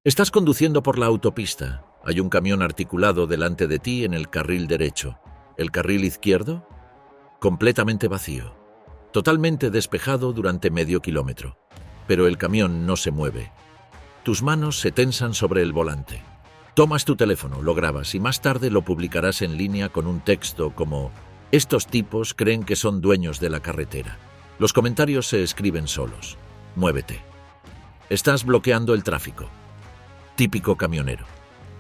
Estás conduciendo por la autopista. Hay un camión articulado delante de ti en el carril derecho. ¿El carril izquierdo? Completamente vacío. Totalmente despejado durante medio kilómetro. Pero el camión no se mueve. Tus manos se tensan sobre el volante. Tomas tu teléfono, lo grabas y más tarde lo publicarás en línea con un texto como: estos tipos creen que son dueños de la carretera. Los comentarios se escriben solos. Muévete. Estás bloqueando el tráfico. Típico camionero.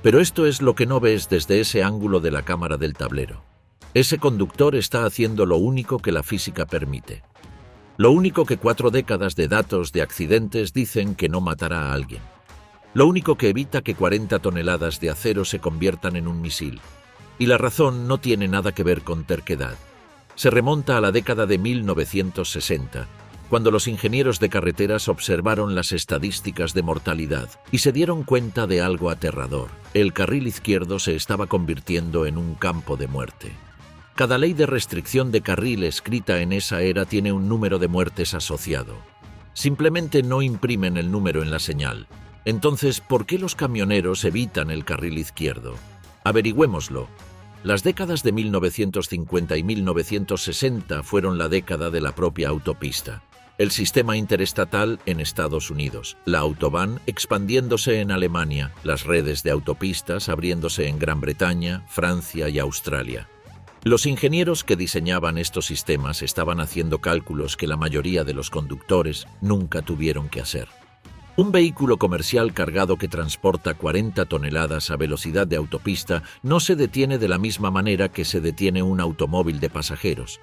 Pero esto es lo que no ves desde ese ángulo de la cámara del tablero. Ese conductor está haciendo lo único que la física permite. Lo único que 4 décadas de datos de accidentes dicen que no matará a alguien. Lo único que evita que 40 toneladas de acero se conviertan en un misil. Y la razón no tiene nada que ver con terquedad. Se remonta a la década de 1960, cuando los ingenieros de carreteras observaron las estadísticas de mortalidad y se dieron cuenta de algo aterrador. El carril izquierdo se estaba convirtiendo en un campo de muerte. Cada ley de restricción de carril escrita en esa era tiene un número de muertes asociado. Simplemente no imprimen el número en la señal. Entonces, ¿por qué los camioneros evitan el carril izquierdo? Averigüémoslo. Las décadas de 1950 y 1960 fueron la década de la propia autopista. El sistema interestatal en Estados Unidos, la Autobahn expandiéndose en Alemania, las redes de autopistas abriéndose en Gran Bretaña, Francia y Australia. Los ingenieros que diseñaban estos sistemas estaban haciendo cálculos que la mayoría de los conductores nunca tuvieron que hacer. Un vehículo comercial cargado que transporta 40 toneladas a velocidad de autopista no se detiene de la misma manera que se detiene un automóvil de pasajeros.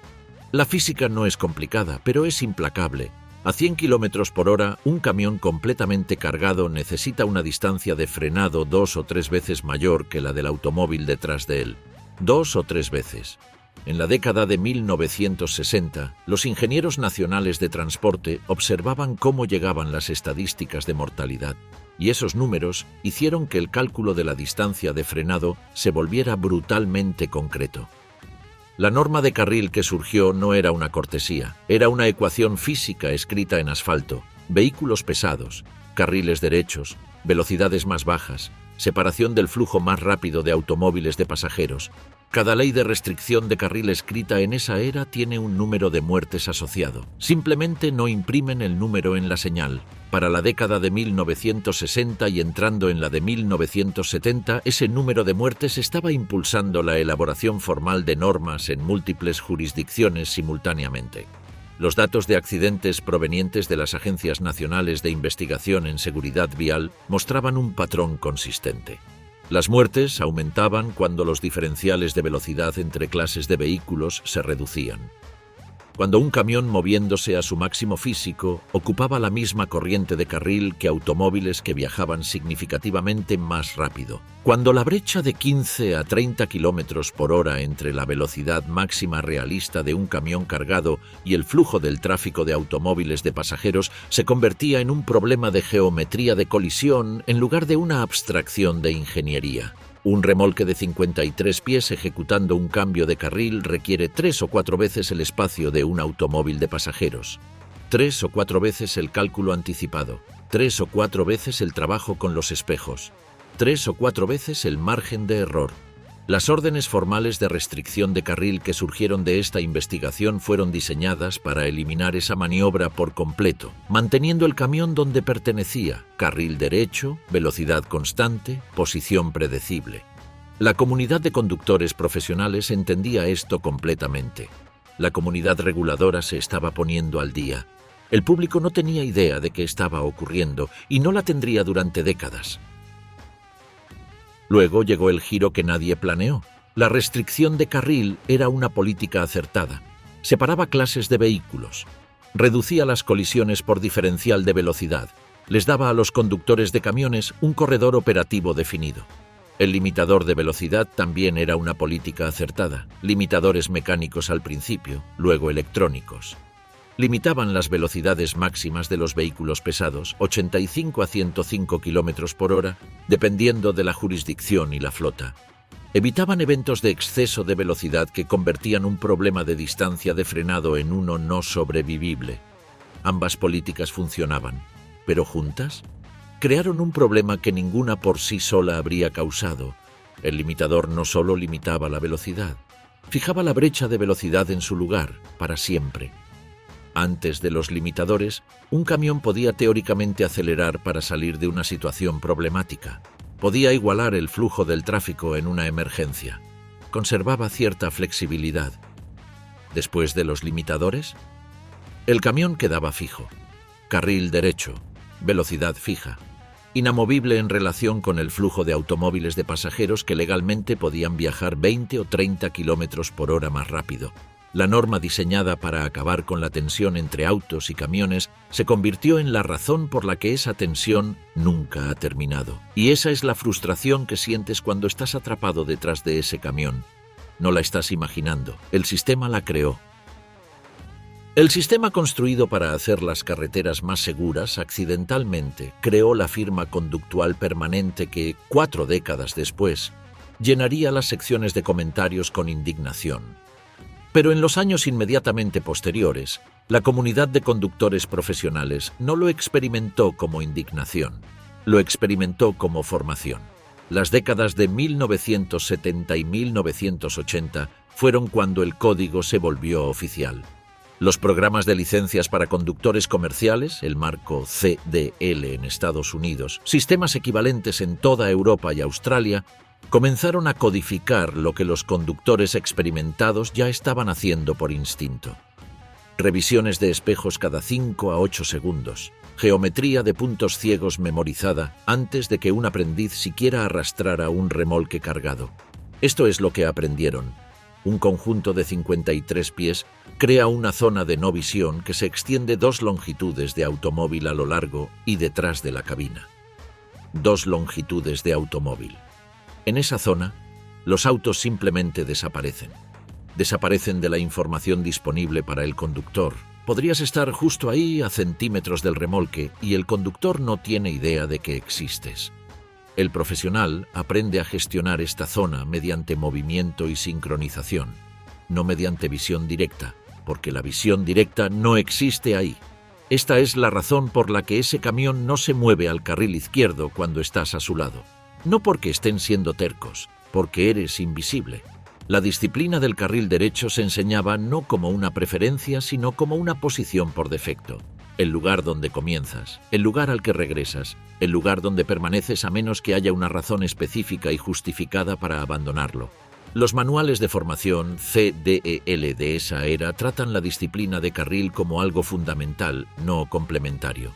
La física no es complicada, pero es implacable. A 100 km por hora, un camión completamente cargado necesita una distancia de frenado 2 o 3 veces mayor que la del automóvil detrás de él. 2 o 3 veces. En la década de 1960, los ingenieros nacionales de transporte observaban cómo llegaban las estadísticas de mortalidad, y esos números hicieron que el cálculo de la distancia de frenado se volviera brutalmente concreto. La norma de carril que surgió no era una cortesía, era una ecuación física escrita en asfalto: vehículos pesados, carriles derechos, velocidades más bajas, separación del flujo más rápido de automóviles de pasajeros. Cada ley de restricción de carril escrita en esa era tiene un número de muertes asociado. Simplemente no imprimen el número en la señal. Para la década de 1960 y entrando en la de 1970, ese número de muertes estaba impulsando la elaboración formal de normas en múltiples jurisdicciones simultáneamente. Los datos de accidentes provenientes de las agencias nacionales de investigación en seguridad vial mostraban un patrón consistente. Las muertes aumentaban cuando los diferenciales de velocidad entre clases de vehículos se reducían. Cuando un camión moviéndose a su máximo físico ocupaba la misma corriente de carril que automóviles que viajaban significativamente más rápido. Cuando la brecha de 15 a 30 km por hora entre la velocidad máxima realista de un camión cargado y el flujo del tráfico de automóviles de pasajeros se convertía en un problema de geometría de colisión en lugar de una abstracción de ingeniería. Un remolque de 53 pies ejecutando un cambio de carril requiere 3 o 4 veces el espacio de un automóvil de pasajeros, 3 o 4 veces el cálculo anticipado, 3 o 4 veces el trabajo con los espejos, 3 o 4 veces el margen de error. Las órdenes formales de restricción de carril que surgieron de esta investigación fueron diseñadas para eliminar esa maniobra por completo, manteniendo el camión donde pertenecía: carril derecho, velocidad constante, posición predecible. La comunidad de conductores profesionales entendía esto completamente. La comunidad reguladora se estaba poniendo al día. El público no tenía idea de qué estaba ocurriendo y no la tendría durante décadas. Luego llegó el giro que nadie planeó. La restricción de carril era una política acertada. Separaba clases de vehículos. Reducía las colisiones por diferencial de velocidad. Les daba a los conductores de camiones un corredor operativo definido. El limitador de velocidad también era una política acertada. Limitadores mecánicos al principio, luego electrónicos. Limitaban las velocidades máximas de los vehículos pesados, 85 a 105 km por hora, dependiendo de la jurisdicción y la flota. Evitaban eventos de exceso de velocidad que convertían un problema de distancia de frenado en uno no sobrevivible. Ambas políticas funcionaban, pero juntas, crearon un problema que ninguna por sí sola habría causado. El limitador no solo limitaba la velocidad, fijaba la brecha de velocidad en su lugar, para siempre. Antes de los limitadores, un camión podía teóricamente acelerar para salir de una situación problemática. Podía igualar el flujo del tráfico en una emergencia. Conservaba cierta flexibilidad. Después de los limitadores, el camión quedaba fijo. Carril derecho, velocidad fija, inamovible en relación con el flujo de automóviles de pasajeros que legalmente podían viajar 20 o 30 kilómetros por hora más rápido. La norma diseñada para acabar con la tensión entre autos y camiones se convirtió en la razón por la que esa tensión nunca ha terminado. Y esa es la frustración que sientes cuando estás atrapado detrás de ese camión. No la estás imaginando, el sistema la creó. El sistema construido para hacer las carreteras más seguras accidentalmente creó la firma conductual permanente que, 4 décadas después, llenaría las secciones de comentarios con indignación. Pero en los años inmediatamente posteriores, la comunidad de conductores profesionales no lo experimentó como indignación, lo experimentó como formación. Las décadas de 1970 y 1980 fueron cuando el código se volvió oficial. Los programas de licencias para conductores comerciales, el marco CDL en Estados Unidos, sistemas equivalentes en toda Europa y Australia, comenzaron a codificar lo que los conductores experimentados ya estaban haciendo por instinto. Revisiones de espejos cada 5 a 8 segundos, geometría de puntos ciegos memorizada antes de que un aprendiz siquiera arrastrara un remolque cargado. Esto es lo que aprendieron. Un conjunto de 53 pies crea una zona de no visión que se extiende 2 longitudes de automóvil a lo largo y detrás de la cabina. 2 longitudes de automóvil. En esa zona, los autos simplemente desaparecen. Desaparecen de la información disponible para el conductor. Podrías estar justo ahí a centímetros del remolque y el conductor no tiene idea de que existes. El profesional aprende a gestionar esta zona mediante movimiento y sincronización, no mediante visión directa, porque la visión directa no existe ahí. Esta es la razón por la que ese camión no se mueve al carril izquierdo cuando estás a su lado. No porque estén siendo tercos, porque eres invisible. La disciplina del carril derecho se enseñaba no como una preferencia, sino como una posición por defecto. El lugar donde comienzas, el lugar al que regresas, el lugar donde permaneces a menos que haya una razón específica y justificada para abandonarlo. Los manuales de formación CDEL de esa era tratan la disciplina de carril como algo fundamental, no complementario.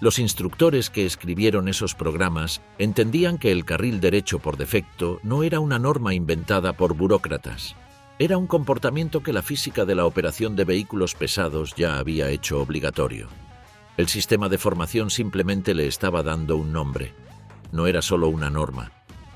Los instructores que escribieron esos programas entendían que el carril derecho por defecto no era una norma inventada por burócratas. Era un comportamiento que la física de la operación de vehículos pesados ya había hecho obligatorio. El sistema de formación simplemente le estaba dando un nombre. No era solo una norma.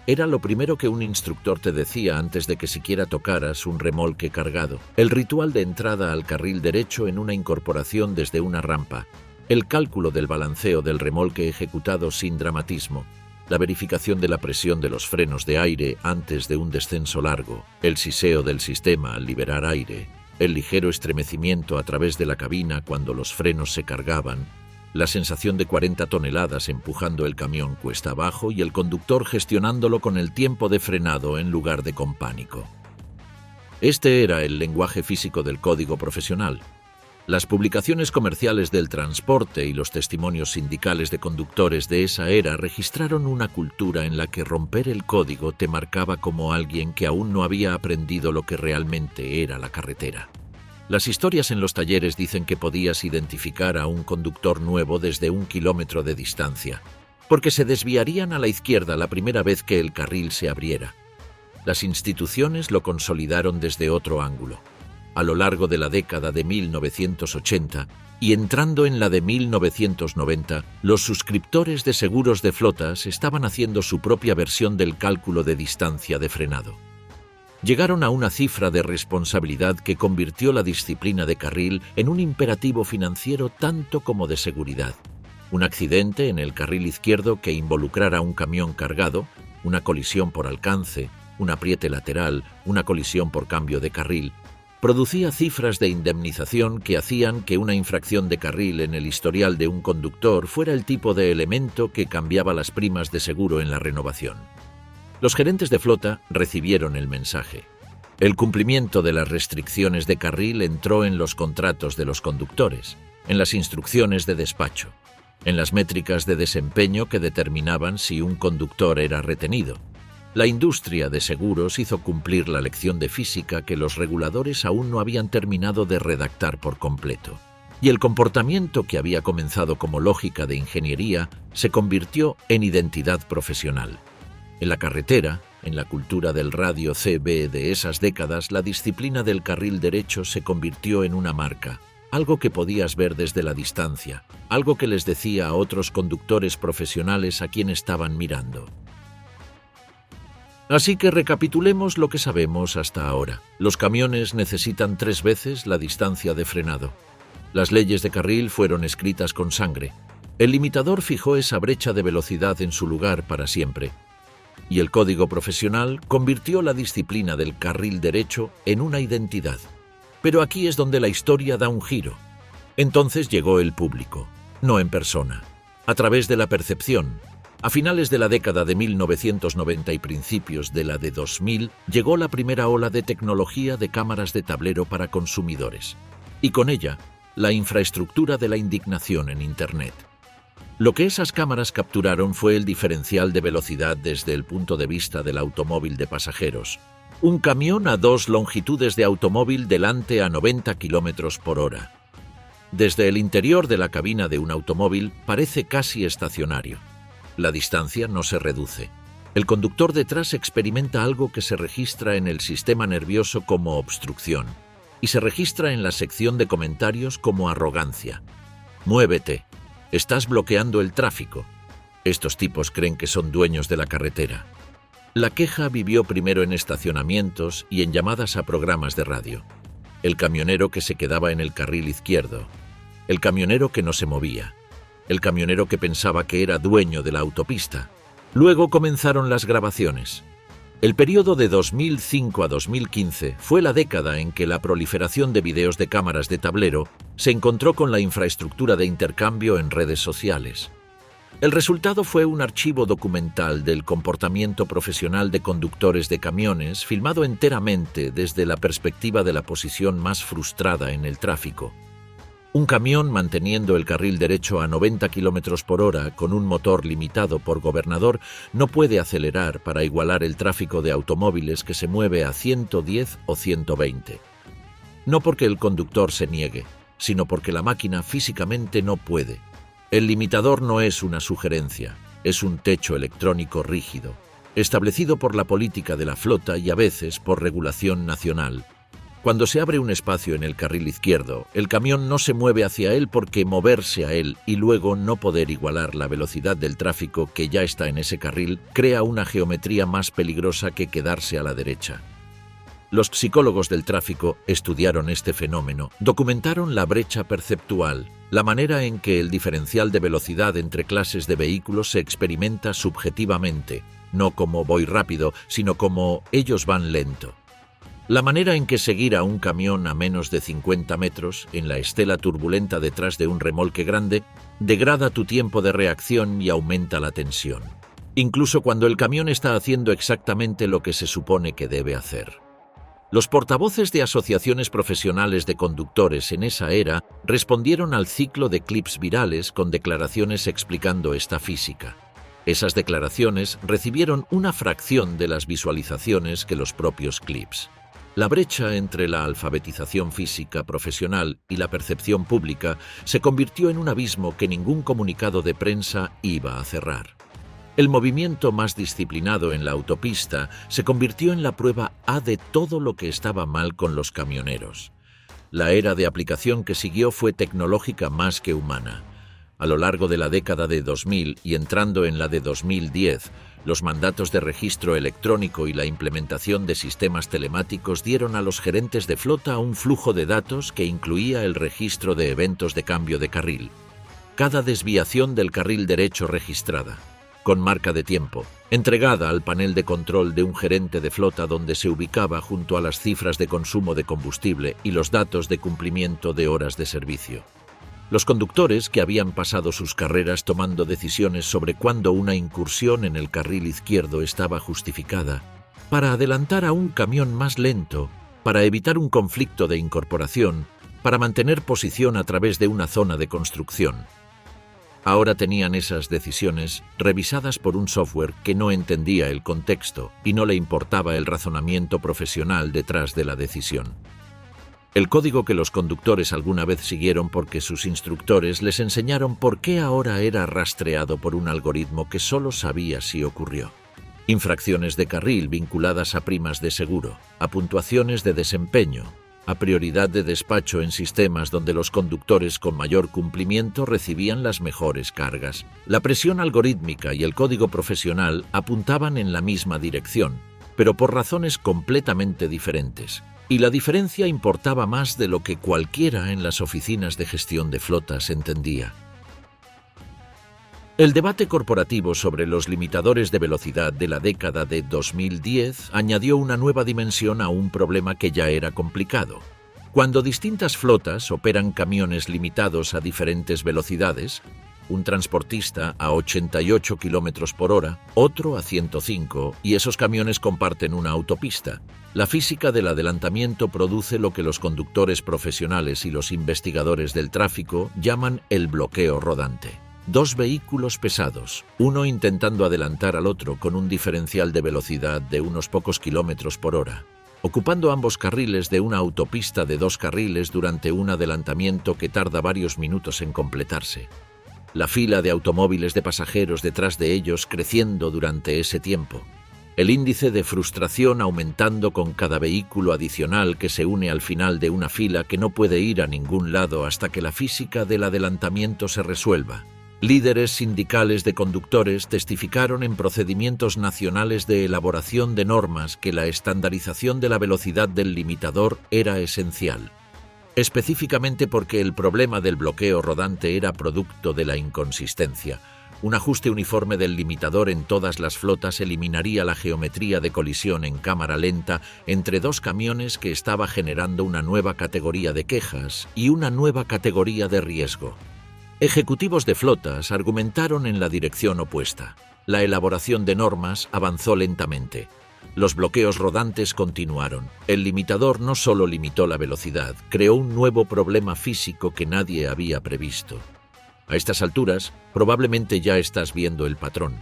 Era lo primero que un instructor te decía antes de que siquiera tocaras un remolque cargado. El ritual de entrada al carril derecho en una incorporación desde una rampa. El cálculo del balanceo del remolque ejecutado sin dramatismo, la verificación de la presión de los frenos de aire antes de un descenso largo, el siseo del sistema al liberar aire, el ligero estremecimiento a través de la cabina cuando los frenos se cargaban, la sensación de 40 toneladas empujando el camión cuesta abajo y el conductor gestionándolo con el tiempo de frenado en lugar de con pánico. Este era el lenguaje físico del código profesional. Las publicaciones comerciales del transporte y los testimonios sindicales de conductores de esa era registraron una cultura en la que romper el código te marcaba como alguien que aún no había aprendido lo que realmente era la carretera. Las historias en los talleres dicen que podías identificar a un conductor nuevo desde 1 kilómetro de distancia, porque se desviarían a la izquierda la primera vez que el carril se abriera. Las instituciones lo consolidaron desde otro ángulo. A lo largo de la década de 1980 y entrando en la de 1990, los suscriptores de seguros de flotas estaban haciendo su propia versión del cálculo de distancia de frenado. Llegaron a una cifra de responsabilidad que convirtió la disciplina de carril en un imperativo financiero tanto como de seguridad. Un accidente en el carril izquierdo que involucrara un camión cargado, una colisión por alcance, un apriete lateral, una colisión por cambio de carril, producía cifras de indemnización que hacían que una infracción de carril en el historial de un conductor fuera el tipo de elemento que cambiaba las primas de seguro en la renovación. Los gerentes de flota recibieron el mensaje. El cumplimiento de las restricciones de carril entró en los contratos de los conductores, en las instrucciones de despacho, en las métricas de desempeño que determinaban si un conductor era retenido. La industria de seguros hizo cumplir la lección de física que los reguladores aún no habían terminado de redactar por completo. Y el comportamiento que había comenzado como lógica de ingeniería se convirtió en identidad profesional. En la carretera, en la cultura del radio CB de esas décadas, la disciplina del carril derecho se convirtió en una marca, algo que podías ver desde la distancia, algo que les decía a otros conductores profesionales a quien estaban mirando. Así que recapitulemos lo que sabemos hasta ahora. Los camiones necesitan 3 veces la distancia de frenado. Las leyes de carril fueron escritas con sangre. El limitador fijó esa brecha de velocidad en su lugar para siempre. Y el código profesional convirtió la disciplina del carril derecho en una identidad. Pero aquí es donde la historia da un giro. Entonces llegó el público, no en persona, a través de la percepción. A finales de la década de 1990 y principios de la de 2000, llegó la primera ola de tecnología de cámaras de tablero para consumidores. Y con ella, la infraestructura de la indignación en Internet. Lo que esas cámaras capturaron fue el diferencial de velocidad desde el punto de vista del automóvil de pasajeros. Un camión a 2 longitudes de automóvil delante a 90 km por hora. Desde el interior de la cabina de un automóvil parece casi estacionario. La distancia no se reduce. El conductor detrás experimenta algo que se registra en el sistema nervioso como obstrucción y se registra en la sección de comentarios como arrogancia. Muévete. Estás bloqueando el tráfico. Estos tipos creen que son dueños de la carretera. La queja vivió primero en estacionamientos y en llamadas a programas de radio. El camionero que se quedaba en el carril izquierdo. El camionero que no se movía. El camionero que pensaba que era dueño de la autopista. Luego comenzaron las grabaciones. El periodo de 2005 a 2015 fue la década en que la proliferación de videos de cámaras de tablero se encontró con la infraestructura de intercambio en redes sociales. El resultado fue un archivo documental del comportamiento profesional de conductores de camiones filmado enteramente desde la perspectiva de la posición más frustrada en el tráfico. Un camión manteniendo el carril derecho a 90 km por hora con un motor limitado por gobernador no puede acelerar para igualar el tráfico de automóviles que se mueve a 110 o 120. No porque el conductor se niegue, sino porque la máquina físicamente no puede. El limitador no es una sugerencia, es un techo electrónico rígido, establecido por la política de la flota y a veces por regulación nacional. Cuando se abre un espacio en el carril izquierdo, el camión no se mueve hacia él porque moverse a él y luego no poder igualar la velocidad del tráfico que ya está en ese carril crea una geometría más peligrosa que quedarse a la derecha. Los psicólogos del tráfico estudiaron este fenómeno, documentaron la brecha perceptual, la manera en que el diferencial de velocidad entre clases de vehículos se experimenta subjetivamente, no como voy rápido, sino como ellos van lento. La manera en que seguir a un camión a menos de 50 metros, en la estela turbulenta detrás de un remolque grande, degrada tu tiempo de reacción y aumenta la tensión, incluso cuando el camión está haciendo exactamente lo que se supone que debe hacer. Los portavoces de asociaciones profesionales de conductores en esa era respondieron al ciclo de clips virales con declaraciones explicando esta física. Esas declaraciones recibieron una fracción de las visualizaciones que los propios clips. La brecha entre la alfabetización física profesional y la percepción pública se convirtió en un abismo que ningún comunicado de prensa iba a cerrar. El movimiento más disciplinado en la autopista se convirtió en la prueba A de todo lo que estaba mal con los camioneros. La era de aplicación que siguió fue tecnológica más que humana. A lo largo de la década de 2000 y entrando en la de 2010, los mandatos de registro electrónico y la implementación de sistemas telemáticos dieron a los gerentes de flota un flujo de datos que incluía el registro de eventos de cambio de carril, cada desviación del carril derecho registrada, con marca de tiempo, entregada al panel de control de un gerente de flota donde se ubicaba junto a las cifras de consumo de combustible y los datos de cumplimiento de horas de servicio. Los conductores, que habían pasado sus carreras tomando decisiones sobre cuándo una incursión en el carril izquierdo estaba justificada, para adelantar a un camión más lento, para evitar un conflicto de incorporación, para mantener posición a través de una zona de construcción. Ahora tenían esas decisiones revisadas por un software que no entendía el contexto y no le importaba el razonamiento profesional detrás de la decisión. El código que los conductores alguna vez siguieron porque sus instructores les enseñaron por qué ahora era rastreado por un algoritmo que solo sabía si ocurrió. Infracciones de carril vinculadas a primas de seguro, a puntuaciones de desempeño, a prioridad de despacho en sistemas donde los conductores con mayor cumplimiento recibían las mejores cargas. La presión algorítmica y el código profesional apuntaban en la misma dirección, pero por razones completamente diferentes. Y la diferencia importaba más de lo que cualquiera en las oficinas de gestión de flotas entendía. El debate corporativo sobre los limitadores de velocidad de la década de 2010 añadió una nueva dimensión a un problema que ya era complicado. Cuando distintas flotas operan camiones limitados a diferentes velocidades, un transportista a 88 km por hora, otro a 105, y esos camiones comparten una autopista, la física del adelantamiento produce lo que los conductores profesionales y los investigadores del tráfico llaman el bloqueo rodante. Dos vehículos pesados, uno intentando adelantar al otro con un diferencial de velocidad de unos pocos kilómetros por hora, ocupando ambos carriles de una autopista de 2 carriles durante un adelantamiento que tarda varios minutos en completarse. La fila de automóviles de pasajeros detrás de ellos creciendo durante ese tiempo. El índice de frustración aumentando con cada vehículo adicional que se une al final de una fila que no puede ir a ningún lado hasta que la física del adelantamiento se resuelva. Líderes sindicales de conductores testificaron en procedimientos nacionales de elaboración de normas que la estandarización de la velocidad del limitador era esencial, específicamente porque el problema del bloqueo rodante era producto de la inconsistencia. Un ajuste uniforme del limitador en todas las flotas eliminaría la geometría de colisión en cámara lenta entre dos camiones que estaba generando una nueva categoría de quejas y una nueva categoría de riesgo. Ejecutivos de flotas argumentaron en la dirección opuesta. La elaboración de normas avanzó lentamente. Los bloqueos rodantes continuaron. El limitador no solo limitó la velocidad, creó un nuevo problema físico que nadie había previsto. A estas alturas, probablemente ya estás viendo el patrón.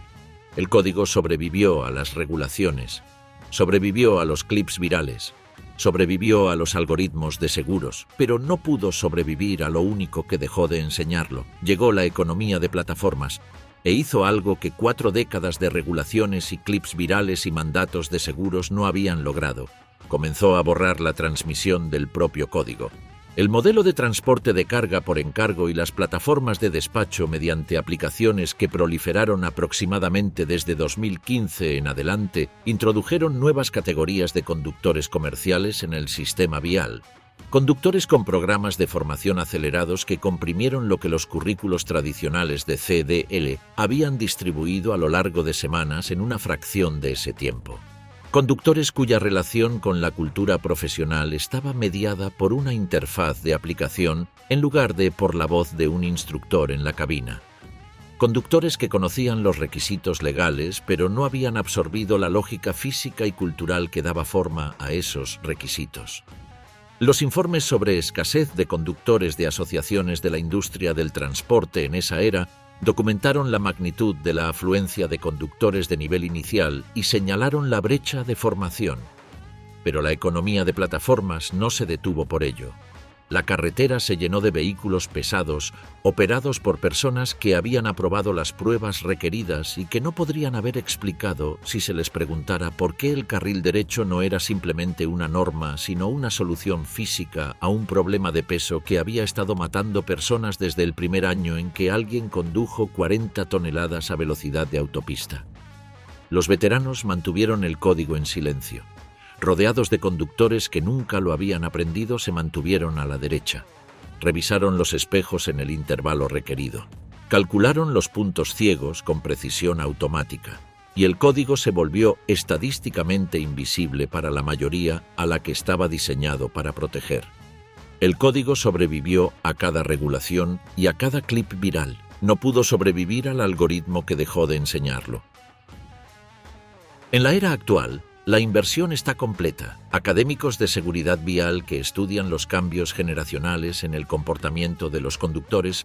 El código sobrevivió a las regulaciones, sobrevivió a los clips virales, sobrevivió a los algoritmos de seguros, pero no pudo sobrevivir a lo único que dejó de enseñarlo. Llegó la economía de plataformas e hizo algo que 4 décadas de regulaciones y clips virales y mandatos de seguros no habían logrado. Comenzó a borrar la transmisión del propio código. El modelo de transporte de carga por encargo y las plataformas de despacho mediante aplicaciones que proliferaron aproximadamente desde 2015 en adelante introdujeron nuevas categorías de conductores comerciales en el sistema vial. Conductores con programas de formación acelerados que comprimieron lo que los currículos tradicionales de CDL habían distribuido a lo largo de semanas en una fracción de ese tiempo. Conductores cuya relación con la cultura profesional estaba mediada por una interfaz de aplicación en lugar de por la voz de un instructor en la cabina. Conductores que conocían los requisitos legales pero no habían absorbido la lógica física y cultural que daba forma a esos requisitos. Los informes sobre escasez de conductores de asociaciones de la industria del transporte en esa era documentaron la magnitud de la afluencia de conductores de nivel inicial y señalaron la brecha de formación. Pero la economía de plataformas no se detuvo por ello. La carretera se llenó de vehículos pesados, operados por personas que habían aprobado las pruebas requeridas y que no podrían haber explicado si se les preguntara por qué el carril derecho no era simplemente una norma, sino una solución física a un problema de peso que había estado matando personas desde el primer año en que alguien condujo 40 toneladas a velocidad de autopista. Los veteranos mantuvieron el código en silencio. Rodeados de conductores que nunca lo habían aprendido, se mantuvieron a la derecha. Revisaron los espejos en el intervalo requerido. Calcularon los puntos ciegos con precisión automática, y el código se volvió estadísticamente invisible para la mayoría a la que estaba diseñado para proteger. El código sobrevivió a cada regulación y a cada clip viral. No pudo sobrevivir al algoritmo que dejó de enseñarlo. En la era actual, la inversión está completa. Académicos de seguridad vial que estudian los cambios generacionales en el comportamiento de los conductores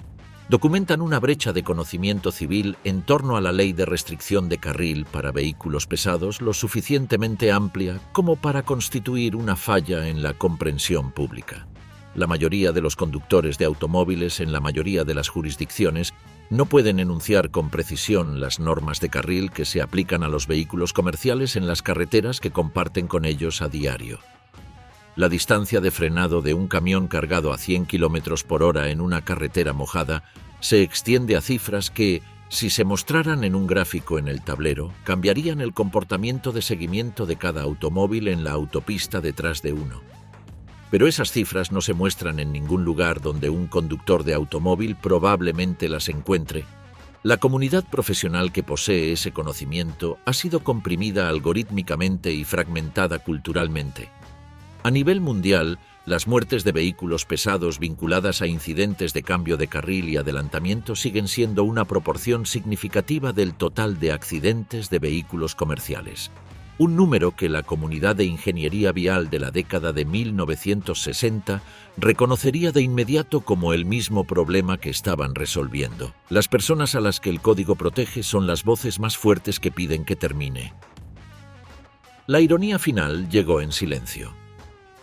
documentan una brecha de conocimiento civil en torno a la ley de restricción de carril para vehículos pesados lo suficientemente amplia como para constituir una falla en la comprensión pública. La mayoría de los conductores de automóviles en la mayoría de las jurisdicciones no pueden enunciar con precisión las normas de carril que se aplican a los vehículos comerciales en las carreteras que comparten con ellos a diario. La distancia de frenado de un camión cargado a 100 km por hora en una carretera mojada se extiende a cifras que, si se mostraran en un gráfico en el tablero, cambiarían el comportamiento de seguimiento de cada automóvil en la autopista detrás de uno. Pero esas cifras no se muestran en ningún lugar donde un conductor de automóvil probablemente las encuentre. La comunidad profesional que posee ese conocimiento ha sido comprimida algorítmicamente y fragmentada culturalmente. A nivel mundial, las muertes de vehículos pesados vinculadas a incidentes de cambio de carril y adelantamiento siguen siendo una proporción significativa del total de accidentes de vehículos comerciales. Un número que la comunidad de ingeniería vial de la década de 1960 reconocería de inmediato como el mismo problema que estaban resolviendo. Las personas a las que el código protege son las voces más fuertes que piden que termine. La ironía final llegó en silencio.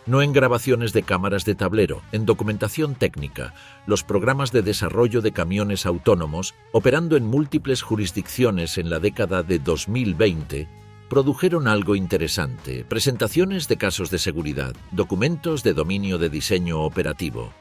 No en grabaciones de cámaras de tablero, en documentación técnica, los programas de desarrollo de camiones autónomos, operando en múltiples jurisdicciones en la década de 2020, produjeron algo interesante: presentaciones de casos de seguridad, documentos de dominio de diseño operativo.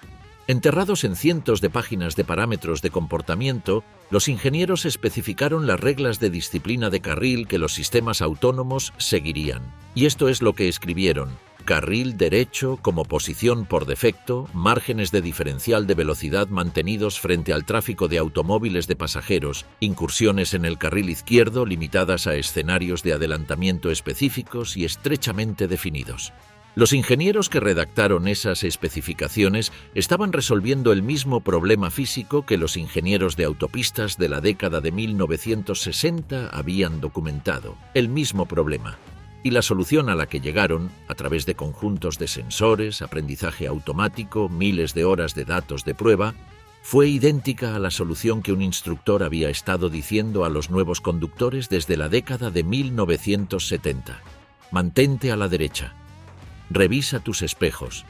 Enterrados en cientos de páginas de parámetros de comportamiento, los ingenieros especificaron las reglas de disciplina de carril que los sistemas autónomos seguirían. Y esto es lo que escribieron: carril derecho como posición por defecto, márgenes de diferencial de velocidad mantenidos frente al tráfico de automóviles de pasajeros, incursiones en el carril izquierdo limitadas a escenarios de adelantamiento específicos y estrechamente definidos. Los ingenieros que redactaron esas especificaciones estaban resolviendo el mismo problema físico que los ingenieros de autopistas de la década de 1960 habían documentado, el mismo problema. Y la solución a la que llegaron, a través de conjuntos de sensores, aprendizaje automático, miles de horas de datos de prueba, fue idéntica a la solución que un instructor había estado diciendo a los nuevos conductores desde la década de 1970. Mantente a la derecha. Revisa tus espejos.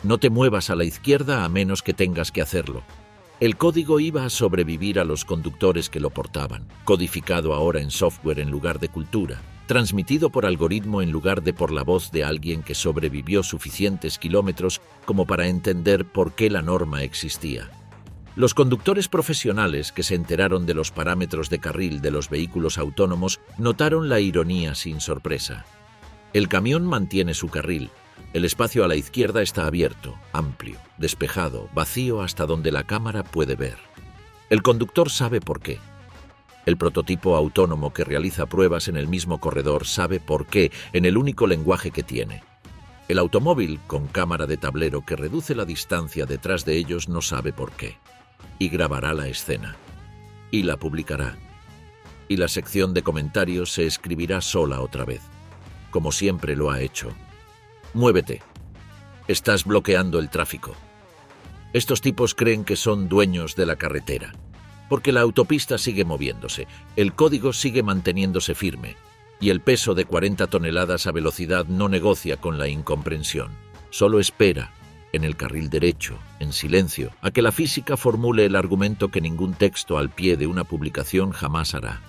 No te muevas a la izquierda a menos que tengas que hacerlo. El código iba a sobrevivir a los conductores que lo portaban, codificado ahora en software en lugar de cultura, transmitido por algoritmo en lugar de por la voz de alguien que sobrevivió suficientes kilómetros como para entender por qué la norma existía. Los conductores profesionales que se enteraron de los parámetros de carril de los vehículos autónomos notaron la ironía sin sorpresa. El camión mantiene su carril. El espacio a la izquierda está abierto, amplio, despejado, vacío hasta donde la cámara puede ver. El conductor sabe por qué. El prototipo autónomo que realiza pruebas en el mismo corredor sabe por qué en el único lenguaje que tiene. El automóvil con cámara de tablero que reduce la distancia detrás de ellos no sabe por qué. Y grabará la escena. Y la publicará. Y la sección de comentarios se escribirá sola otra vez, como siempre lo ha hecho. Muévete. Estás bloqueando el tráfico. Estos tipos creen que son dueños de la carretera. Porque la autopista sigue moviéndose, el código sigue manteniéndose firme, y el peso de 40 toneladas a velocidad no negocia con la incomprensión. Solo espera, en el carril derecho, en silencio, a que la física formule el argumento que ningún texto al pie de una publicación jamás hará.